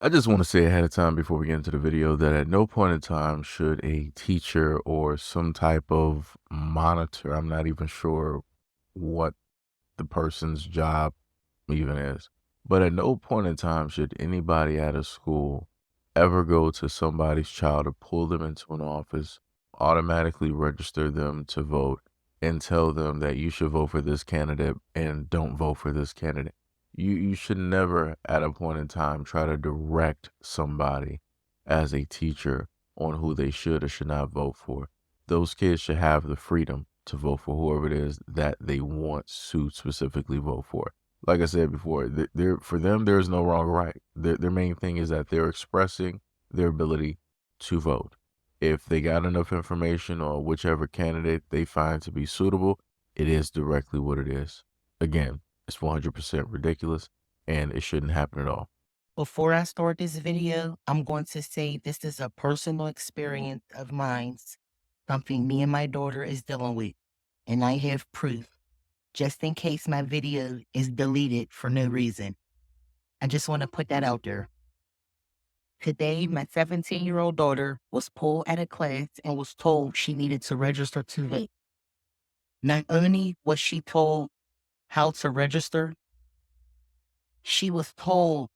I just want to say ahead of time before we get into the video that at no point in time should a teacher or some type of monitor, I'm not even sure what the person's job even is, but at no point in time should anybody at a school ever go to somebody's child or pull them into an office, automatically register them to vote, and tell them that you should vote for this candidate and don't vote for this candidate. You should never at a point in time try to direct somebody as a teacher on who they should or should not vote for. Those kids should have the freedom to vote for whoever it is that they want to specifically vote for. Like I said before, for them, there's no wrong or right. Their main thing is that they're expressing their ability to vote. If they got enough information on whichever candidate they find to be suitable, it is directly what it is. Again, it's 100% ridiculous, and it shouldn't happen at all. Before I start this video, I'm going to say this is a personal experience of mine, something me and my daughter is dealing with, and I have proof, just in case my video is deleted for no reason. I just want to put that out there. Today, my 17-year-old daughter was pulled out of class and was told she needed to register to vote. Not only was she told how to register, she was told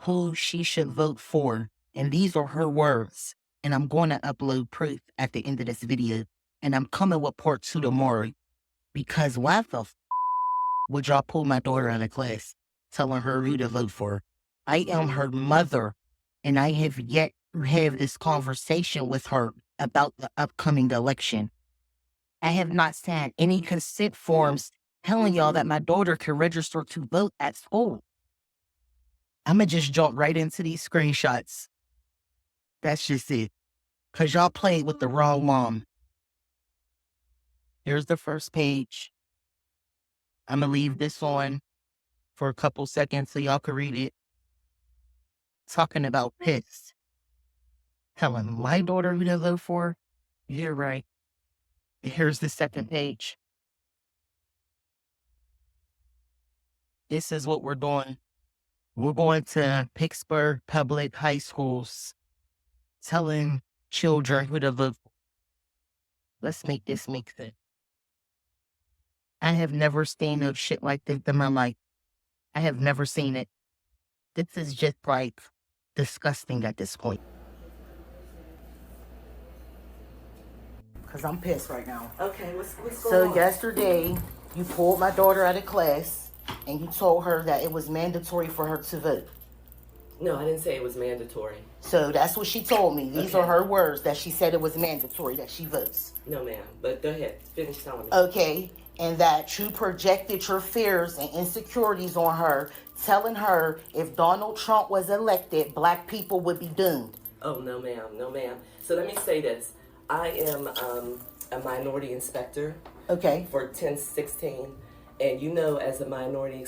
who she should vote for. And these are her words. And I'm going to upload proof at the end of this video. And I'm coming with part 2 tomorrow. Because why the would y'all pull my daughter out of class telling her who to vote for? I am her mother. And I have yet to have this conversation with her about the upcoming election. I have not signed any consent forms telling y'all that my daughter can register to vote at school. I'm going to just jump right into these screenshots. That's just it. Because y'all played with the wrong mom. Here's the first page. I'm going to leave this on for a couple seconds so y'all can read it. Talking about pissed. Telling my daughter who to vote for. You're right. Here's the second page. This is what we're doing. We're going to Pittsburgh public high schools, telling children who to vote for. Let's make this make sense. I have never seen no shit like this in my life. I have never seen it. This is just like disgusting at this point. Because I'm pissed right now. Okay, what's going on? So yesterday, you pulled my daughter out of class and you told her that it was mandatory for her to vote. No, I didn't say it was mandatory. So that's what she told me. These are her words, that she said it was mandatory that she votes. No, ma'am. But go ahead. Finish telling me. Okay. And that you projected your fears and insecurities on her, telling her if Donald Trump was elected, black people would be doomed. Oh, no, ma'am. No, ma'am. So let me say this. I am a minority inspector. Okay. For 1016. And you know, as a minority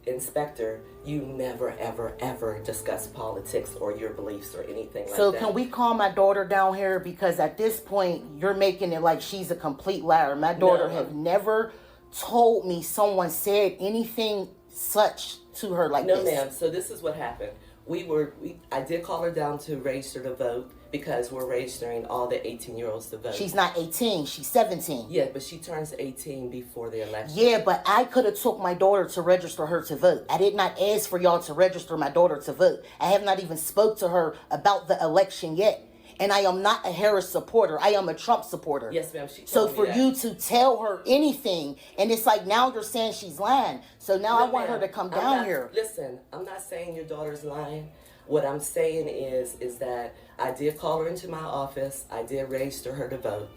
inspector, you never, ever, ever discuss politics or your beliefs or anything like that. So can we calm my daughter down here? Because at this point, you're making it like she's a complete liar. My daughter have never told me someone said anything such to her like this. No, ma'am. So this is what happened. I did call her down to register to vote because we're registering all the 18-year-olds to vote. She's not 18, she's 17. Yeah, but she turns 18 before the election. Yeah, but I could have took my daughter to register her to vote. I did not ask for y'all to register my daughter to vote. I have not even spoke to her about the election yet. And I am not a Harris supporter. I am a Trump supporter. Yes, ma'am. So for you to tell her anything, and it's like now you're saying she's lying. So now I want her to come down here. Listen, I'm not saying your daughter's lying. What I'm saying is that I did call her into my office. I did register her to vote.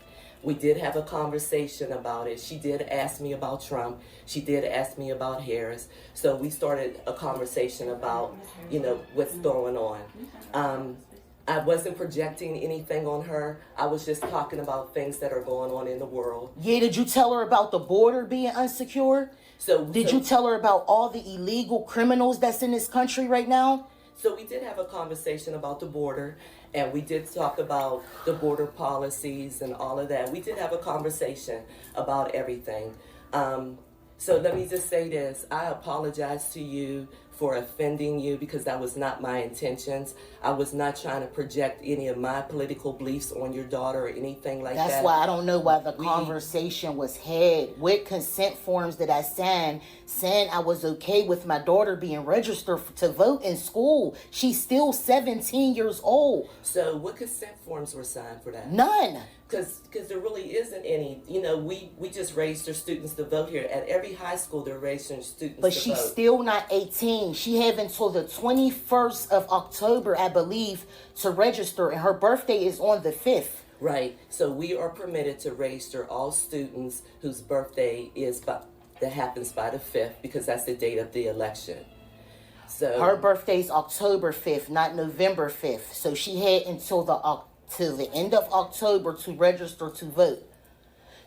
We did have a conversation about it. She did ask me about Trump. She did ask me about Harris. So we started a conversation about, what's going on. I wasn't projecting anything on her. I was just talking about things that are going on in the world. Yeah, did you tell her about the border being unsecure? Did you tell her about all the illegal criminals that's in this country right now? So we did have a conversation about the border, and we did talk about the border policies and all of that. We did have a conversation about everything. So let me just say this. I apologize to you for offending you because that was not my intentions. I was not trying to project any of my political beliefs on your daughter or anything like that. That's why I don't know why the conversation was had. What consent forms did I sign saying I was okay with my daughter being registered to vote in school? She's still 17 years old. So what consent forms were signed for that? None. Because there really isn't any. You know, we just register students to vote here. At every high school, they're registering students But to she's vote. still not 18. She have until the 21st of October, I believe, to register. And her birthday is on the 5th. Right. So we are permitted to register all students whose birthday is that happens by the 5th because that's the date of the election. So Her birthday's October 5th, not November 5th. So she had until the end of October to register to vote.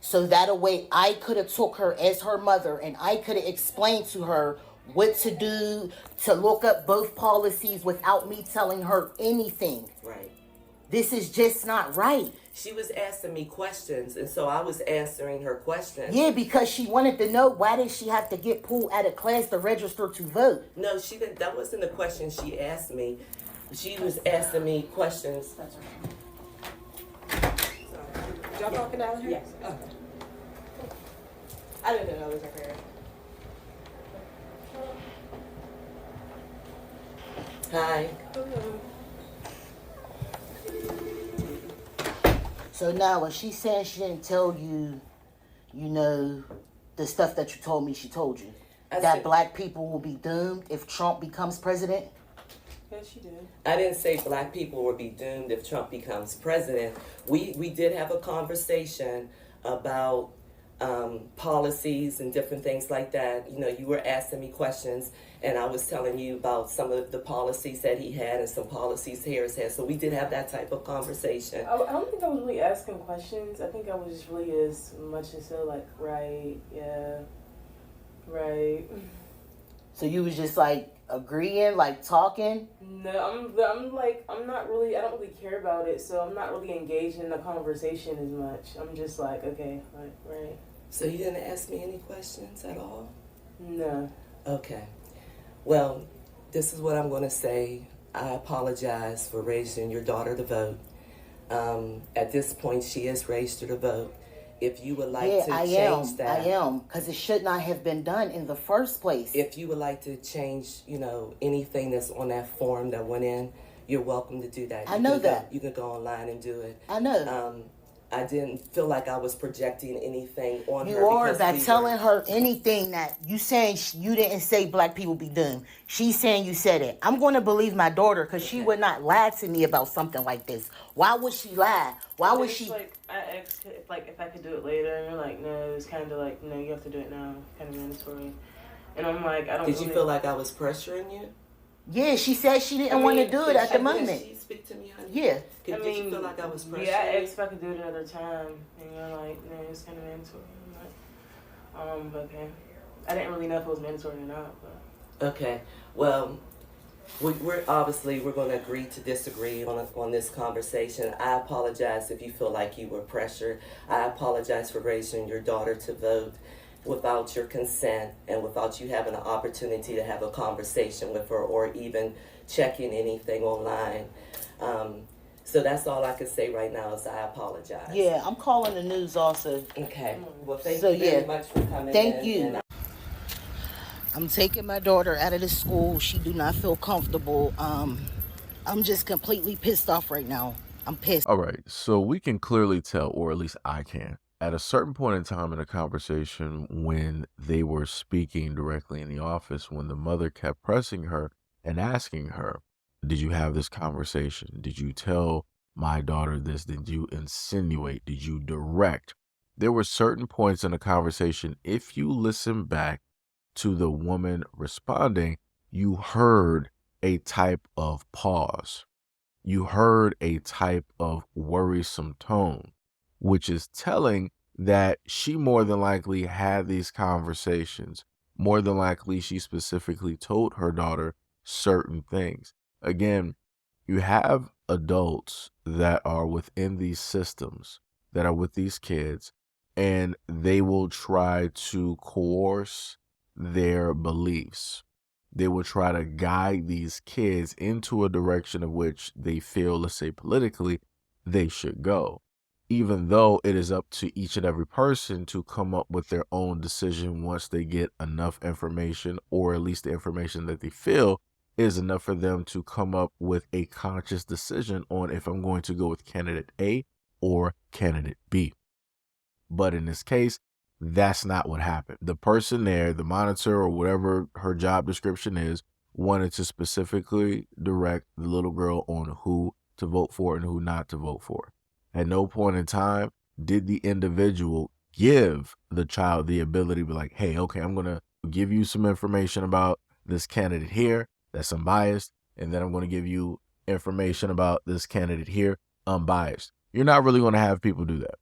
So that way I could have took her as her mother and I could have explained to her what to do, to look up both policies without me telling her anything. Right. This is just not right. She was asking me questions, and so I was answering her questions. Yeah, because she wanted to know why did she have to get pulled out of class to register to vote. No, she didn't. That wasn't the question she asked me. She was asking me questions. That's right. Y'all talking down here? Yes. Okay. I didn't know it was her parent. Hi. So now when she said she didn't tell you, you know, the stuff that you told me she told you, that black people will be doomed if Trump becomes president? Yes, she did. I didn't say black people will be doomed if Trump becomes president. We did have a conversation about policies and different things like that. You know, you were asking me questions, and I was telling you about some of the policies that he had and some policies Harris had. So we did have that type of conversation. I don't think I was really asking questions. I think I was just really as much as so like, right, yeah, right. So you was just like agreeing, like talking? No, I'm not really, I don't really care about it, so I'm not really engaged in the conversation as much. I'm just like, okay, like, right. So you didn't ask me any questions at all? No. Okay. Well, this is what I'm going to say. I apologize for raising your daughter to vote. At this point, she is registered to vote. If you would like to change that. I am, because it should not have been done in the first place. If you would like to change, you know, anything that's on that form that went in, you're welcome to do that. I know that. You can go online and do it. I know. I didn't feel like I was projecting anything on her. You are by telling her anything that you saying you didn't say black people be doomed. She's saying you said it. I'm going to believe my daughter because she would not lie to me about something like this. Why would she lie? Why would she? Like, I asked if I could do it later, and they're like, no, it's kind of like, no, you have to do it now, kind of mandatory. And I'm like, I don't. Did you feel like I was pressuring you? Yeah, she said she didn't want to do it at the moment. Did she speak to me, honey? Yeah. Did you feel like I was pressuring? Yeah, I asked if I could do it another time, and you're like, no, it's kind of mandatory. I'm like, okay. I didn't really know if it was mandatory or not, but. Okay. Well, we're obviously going to agree to disagree on this conversation. I apologize if you feel like you were pressured. I apologize for raising your daughter to vote without your consent and without you having an opportunity to have a conversation with her or even checking anything online. So that's all I can say right now is I apologize. Yeah, I'm calling the news also. Okay. Well, thank So, you very yeah. much for coming Thank in. you. I'm taking my daughter out of the school. She do not feel comfortable. I'm just completely pissed off right now. I'm pissed. All right, so we can clearly tell, or at least I can, at a certain point in time in the conversation when they were speaking directly in the office, when the mother kept pressing her and asking her, did you have this conversation? Did you tell my daughter this? Did you insinuate? Did you direct? There were certain points in the conversation, if you listen back to the woman responding, you heard a type of pause. You heard a type of worrisome tone, which is telling that she more than likely had these conversations. More than likely, she specifically told her daughter certain things. Again, you have adults that are within these systems, that are with these kids, and they will try to coerce their beliefs. they will try to guide these kids into a direction of which they feel, let's say politically, they should go, even though it is up to each and every person to come up with their own decision once they get enough information, or at least the information that they feel is enough for them to come up with a conscious decision on if I'm going to go with candidate A or candidate B. But in this case, that's not what happened. The person there, the monitor or whatever her job description is, wanted to specifically direct the little girl on who to vote for and who not to vote for. At no point in time did the individual give the child the ability to be like, hey, okay, I'm going to give you some information about this candidate here that's unbiased, and then I'm going to give you information about this candidate here unbiased. You're not really going to have people do that,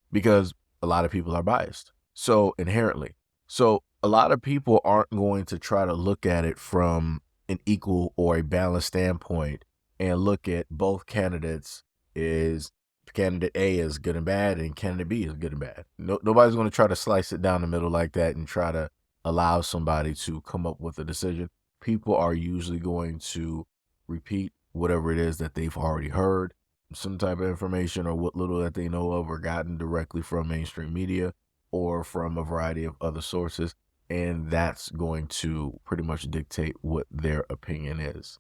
because a lot of people are biased. So inherently, a lot of people aren't going to try to look at it from an equal or a balanced standpoint and look at both candidates is candidate A is good and bad and candidate B is good and bad. Nobody's going to try to slice it down the middle like that and try to allow somebody to come up with a decision. People are usually going to repeat whatever it is that they've already heard, some type of information, or what little that they know of or gotten directly from mainstream media or from a variety of other sources. And that's going to pretty much dictate what their opinion is.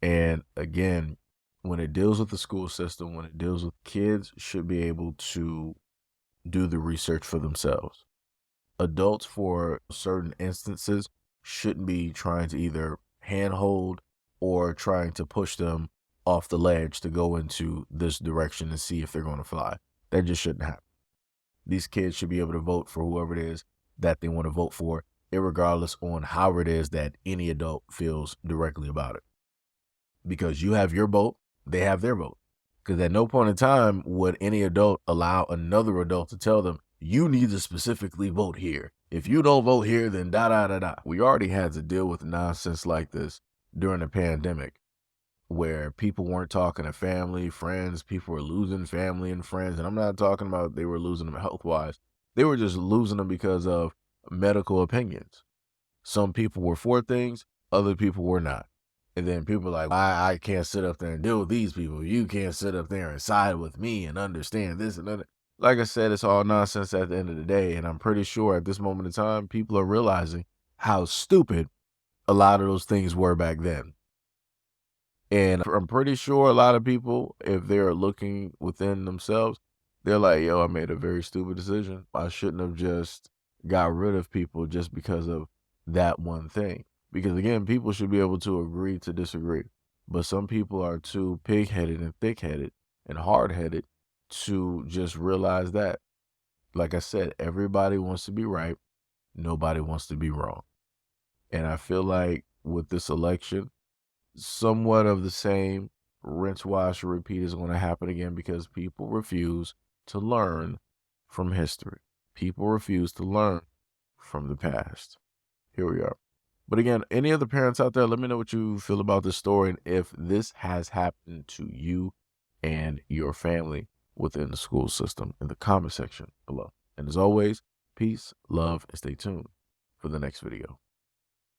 And again, when it deals with the school system, when it deals with kids, should be able to do the research for themselves. Adults, for certain instances, shouldn't be trying to either handhold or trying to push them off the ledge to go into this direction and see if they're going to fly. That just shouldn't happen. These kids should be able to vote for whoever it is that they want to vote for, irregardless on how it is that any adult feels directly about it. Because you have your vote, they have their vote. Because at no point in time would any adult allow another adult to tell them, you need to specifically vote here. If you don't vote here, then da da da da. We already had to deal with nonsense like this during the pandemic, where people weren't talking to family, friends, people were losing family and friends. And I'm not talking about they were losing them health-wise. They were just losing them because of medical opinions. Some people were for things, other people were not. And then people are like, I can't sit up there and deal with these people. You can't sit up there and side with me and understand this and that. Like I said, it's all nonsense at the end of the day. And I'm pretty sure at this moment in time, people are realizing how stupid a lot of those things were back then. And I'm pretty sure a lot of people, if they're looking within themselves, they're like, yo, I made a very stupid decision. I shouldn't have just got rid of people just because of that one thing. Because again, people should be able to agree to disagree. But some people are too pig-headed and thick-headed and hard-headed to just realize that. Like I said, everybody wants to be right. Nobody wants to be wrong. And I feel like with this election, somewhat of the same rinse, wash, and repeat is going to happen again, because people refuse to learn from history. People refuse to learn from the past. Here we are. But again, any other parents out there, let me know what you feel about this story and if this has happened to you and your family within the school system in the comment section below. And as always, peace, love, and stay tuned for the next video.